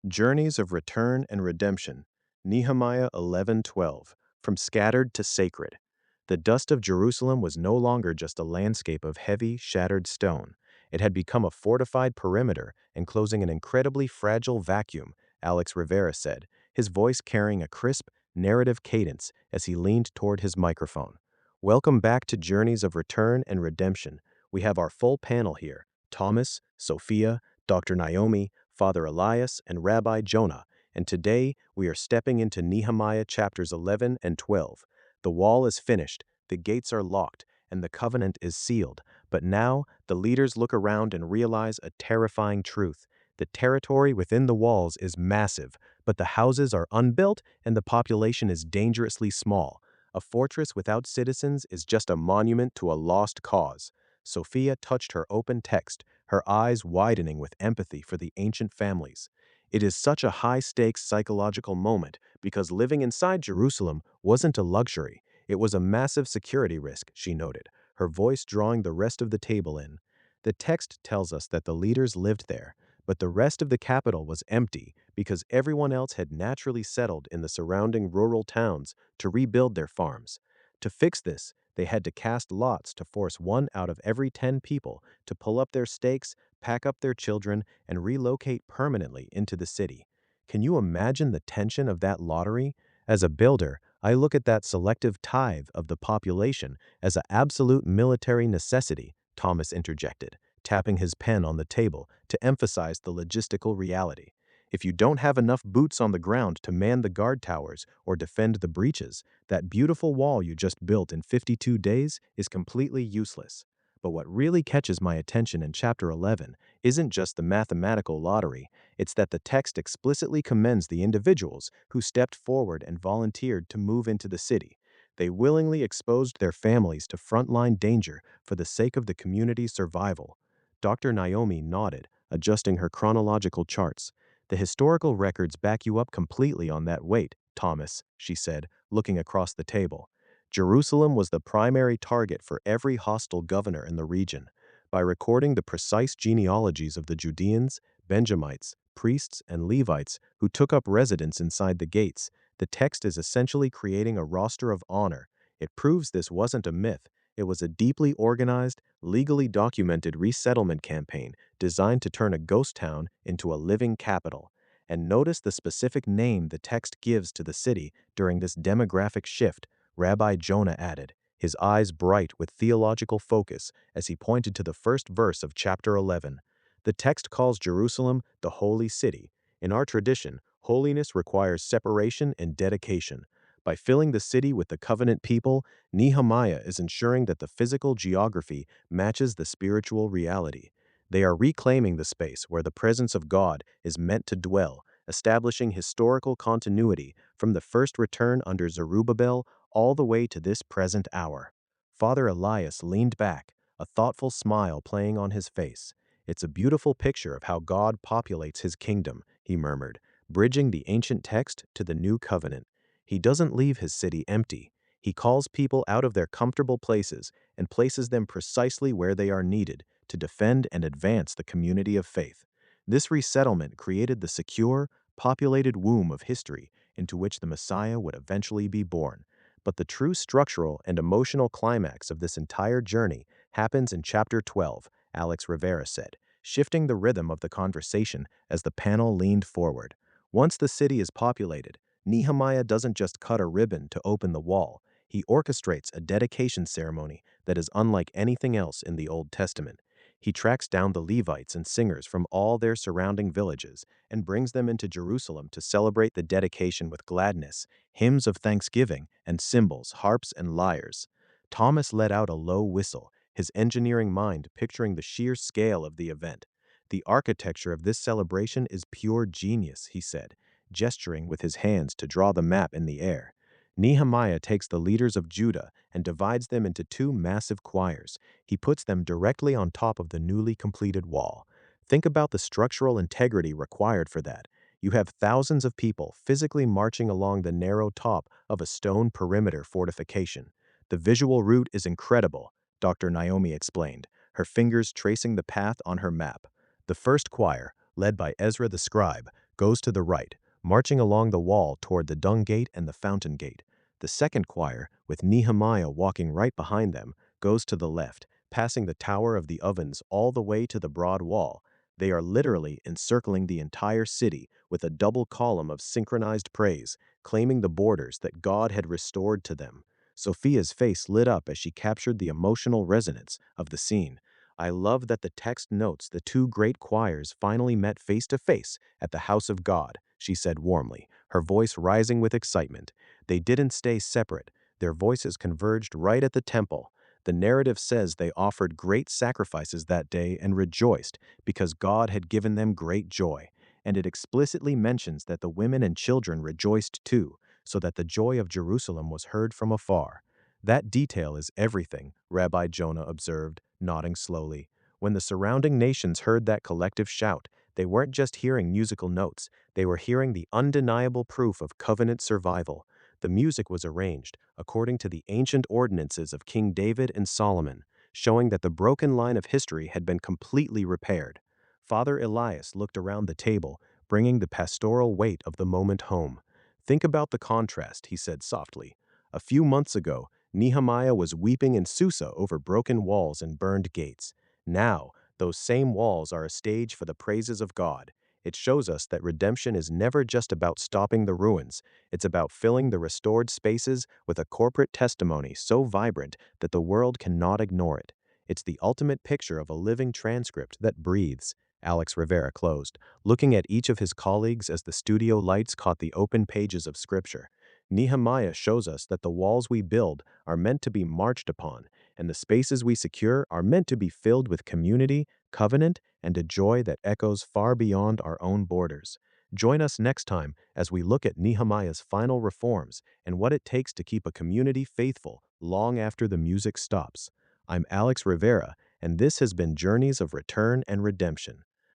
Journeys of Return and Redemption, Nehemiah 11:12, from scattered to sacred. The dust of Jerusalem was no longer just a landscape of heavy, shattered stone. It had become a fortified perimeter enclosing an incredibly fragile vacuum, Alex Rivera said, his voice carrying a crisp, narrative cadence as he leaned toward his microphone. Welcome back to Journeys of Return and Redemption. We have our full panel here: Thomas, Sophia, Dr. Naomi, Father Elias, and Rabbi Jonah, and today we are stepping into Nehemiah chapters 11 and 12. The wall is finished, the gates are locked, and the covenant is sealed. But now the leaders look around and realize a terrifying truth. The territory within the walls is massive, but the houses are unbuilt and the population is dangerously small. A fortress without citizens is just a monument to a lost cause. Sophia touched her open text, her eyes widening with empathy for the ancient families. It is such a high-stakes psychological moment because living inside Jerusalem wasn't a luxury. It was a massive security risk, she noted, her voice drawing the rest of the table in. The text tells us that the leaders lived there, but the rest of the capital was empty because everyone else had naturally settled in the surrounding rural towns to rebuild their farms. To fix this, they had to cast lots to force one out of every 10 people to pull up their stakes, pack up their children, and relocate permanently into the city. Can you imagine the tension of that lottery? As a builder, I look at that selective tithe of the population as an absolute military necessity, Thomas interjected, tapping his pen on the table to emphasize the logistical reality. If you don't have enough boots on the ground to man the guard towers or defend the breaches, that beautiful wall you just built in 52 days is completely useless. But what really catches my attention in chapter 11 isn't just the mathematical lottery, it's that the text explicitly commends the individuals who stepped forward and volunteered to move into the city. They willingly exposed their families to frontline danger for the sake of the community's survival. Dr. Naomi nodded, adjusting her chronological charts. The historical records back you up completely on that weight, Thomas, she said, looking across the table. Jerusalem was the primary target for every hostile governor in the region. By recording the precise genealogies of the Judeans, Benjamites, priests, and Levites who took up residence inside the gates, the text is essentially creating a roster of honor. It proves this wasn't a myth. It was a deeply organized, legally documented resettlement campaign designed to turn a ghost town into a living capital. And notice the specific name the text gives to the city during this demographic shift. Rabbi Jonah added, his eyes bright with theological focus as he pointed to the first verse of chapter 11. The text calls Jerusalem the holy city. In our tradition, holiness requires separation and dedication. By filling the city with the covenant people, Nehemiah is ensuring that the physical geography matches the spiritual reality. They are reclaiming the space where the presence of God is meant to dwell, establishing historical continuity from the first return under Zerubbabel all the way to this present hour. Father Elias leaned back, a thoughtful smile playing on his face. It's a beautiful picture of how God populates his kingdom, he murmured, bridging the ancient text to the new covenant. He doesn't leave his city empty. He calls people out of their comfortable places and places them precisely where they are needed to defend and advance the community of faith. This resettlement created the secure, populated womb of history into which the Messiah would eventually be born. But the true structural and emotional climax of this entire journey happens in chapter 12, Alex Rivera said, shifting the rhythm of the conversation as the panel leaned forward. Once the city is populated, Nehemiah doesn't just cut a ribbon to open the wall. He orchestrates a dedication ceremony that is unlike anything else in the Old Testament. He tracks down the Levites and singers from all their surrounding villages and brings them into Jerusalem to celebrate the dedication with gladness, hymns of thanksgiving, and cymbals, harps, and lyres. Thomas let out a low whistle, his engineering mind picturing the sheer scale of the event. The architecture of this celebration is pure genius, he said, gesturing with his hands to draw the map in the air. Nehemiah takes the leaders of Judah and divides them into two massive choirs. He puts them directly on top of the newly completed wall. Think about the structural integrity required for that. You have thousands of people physically marching along the narrow top of a stone perimeter fortification. The visual route is incredible, Dr. Naomi explained, her fingers tracing the path on her map. The first choir, led by Ezra the scribe, goes to the right, marching along the wall toward the dung gate and the fountain gate. The second choir, with Nehemiah walking right behind them, goes to the left, passing the Tower of the Ovens all the way to the broad wall. They are literally encircling the entire city with a double column of synchronized praise, claiming the borders that God had restored to them. Sophia's face lit up as she captured the emotional resonance of the scene. I love that the text notes the two great choirs finally met face to face at the house of God, she said warmly, her voice rising with excitement. They didn't stay separate. Their voices converged right at the temple. The narrative says they offered great sacrifices that day and rejoiced because God had given them great joy. And it explicitly mentions that the women and children rejoiced too, so that the joy of Jerusalem was heard from afar. That detail is everything, Rabbi Jonah observed, nodding slowly. When the surrounding nations heard that collective shout, they weren't just hearing musical notes, they were hearing the undeniable proof of covenant survival. The music was arranged according to the ancient ordinances of King David and Solomon, showing that the broken line of history had been completely repaired. Father Elias looked around the table, bringing the pastoral weight of the moment home. Think about the contrast, he said softly. A few months ago, Nehemiah was weeping in Susa over broken walls and burned gates. Now, those same walls are a stage for the praises of God. It shows us that redemption is never just about stopping the ruins. It's about filling the restored spaces with a corporate testimony so vibrant that the world cannot ignore it. It's the ultimate picture of a living transcript that breathes. Alex Rivera closed, looking at each of his colleagues as the studio lights caught the open pages of Scripture. Nehemiah shows us that the walls we build are meant to be marched upon, and the spaces we secure are meant to be filled with community, covenant, and a joy that echoes far beyond our own borders. Join us next time as we look at Nehemiah's final reforms and what it takes to keep a community faithful long after the music stops. I'm Alex Rivera, and this has been Journeys of Return and Redemption.